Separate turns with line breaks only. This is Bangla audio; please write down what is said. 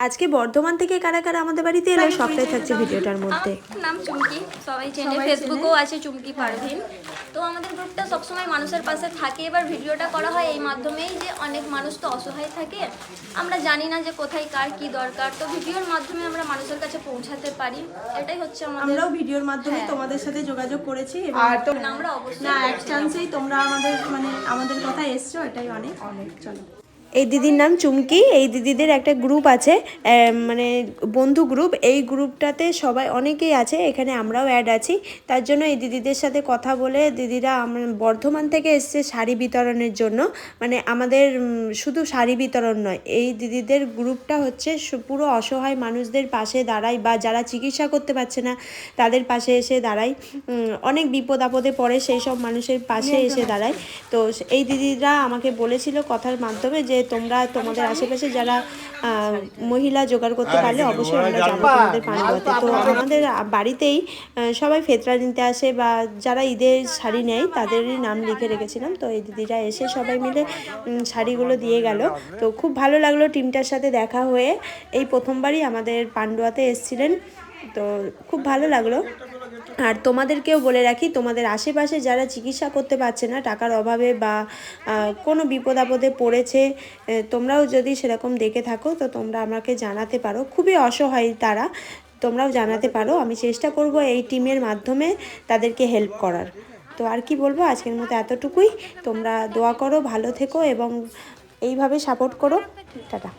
আজকে বর্ধমান থেকে কারা কারা আমাদের বাড়িতে এলো সবটাই থাকছে ভিডিওটার মধ্যে।
নাম চুমকি, সবাই চেনে, ফেসবুকেও আছে চুমকি পারভিন। তো আমাদের গ্রুপটা সবসময় মানুষের পাশে থাকে। এবার ভিডিওটা করা হয় এই মাধ্যমেই যে অনেক মানুষ তো অসহায় থাকে, আমরা জানি না যে কোথায় কার কি দরকার, তো ভিডিওর মাধ্যমে আমরা মানুষের কাছে পৌঁছাতে পারি, এটাই হচ্ছে আমাদের।
আমরাও ভিডিওর মাধ্যমে তোমাদের সাথে যোগাযোগ করেছি এবং
আমরা অবশ্যই
না এক চান্সেই তোমরা আমাদের কথা এসছো, এটাই অনেক অনেক। চলো,
এই দিদির নাম চুমকি। এই দিদিদের একটা গ্রুপ আছে, মানে বন্ধু গ্রুপ। এই গ্রুপটাতে সবাই অনেকেই আছে, এখানে আমরাও অ্যাড আছি। তার জন্য এই দিদিদের সাথে কথা বলে, দিদিরা বর্ধমান থেকে এসছে শাড়ি বিতরণের জন্য। মানে আমাদের শুধু শাড়ি বিতরণ নয়, এই দিদিদের গ্রুপটা হচ্ছে পুরো অসহায় মানুষদের পাশে দাঁড়ায়, বা যারা চিকিৎসা করতে পারছে না তাদের পাশে এসে দাঁড়ায়, অনেক বিপদ আপদে পড়ে সেই সব মানুষের পাশে এসে দাঁড়ায়। তো এই দিদিরা আমাকে বলেছিল কথার মাধ্যমে যে তোমরা তোমাদের আশেপাশে যারা মহিলা জোগাড় করতে পারলে অবশ্যই আমরা যাবো তোমাদের পান্ডুয়াতে। তো আমাদের বাড়িতেই সবাই ফেতরা নিতে আসে, বা যারা ঈদের শাড়ি নেয় তাদেরই নাম লিখে রেখেছিলাম। তো এই দিদিরা এসে সবাই মিলে শাড়িগুলো দিয়ে গেল। তো খুব ভালো লাগলো টিমটার সাথে দেখা হয়ে। এই প্রথমবারই আমাদের পান্ডুয়াতে এসেছিলেন, তো খুব ভালো লাগলো। আর তোমাদেরকেও বলে রাখি, তোমাদের আশেপাশে যারা চিকিৎসা করতে পারছে না টাকার অভাবে, বা কোনো বিপদ আপদে পড়েছে, তোমরাও যদি সেরকম দেখে থাকো তো তোমরা আমাকে জানাতে পারো। খুবই অসহায় তারা, তোমরাও জানাতে পারো। আমি চেষ্টা করব এই টিমের মাধ্যমে তাদেরকে হেল্প করার। তো আর কি বলবো, আজকের মতো এতটুকুই। তোমরা দোয়া করো, ভালো থেকো এবং এইভাবে সাপোর্ট করো। টাটা।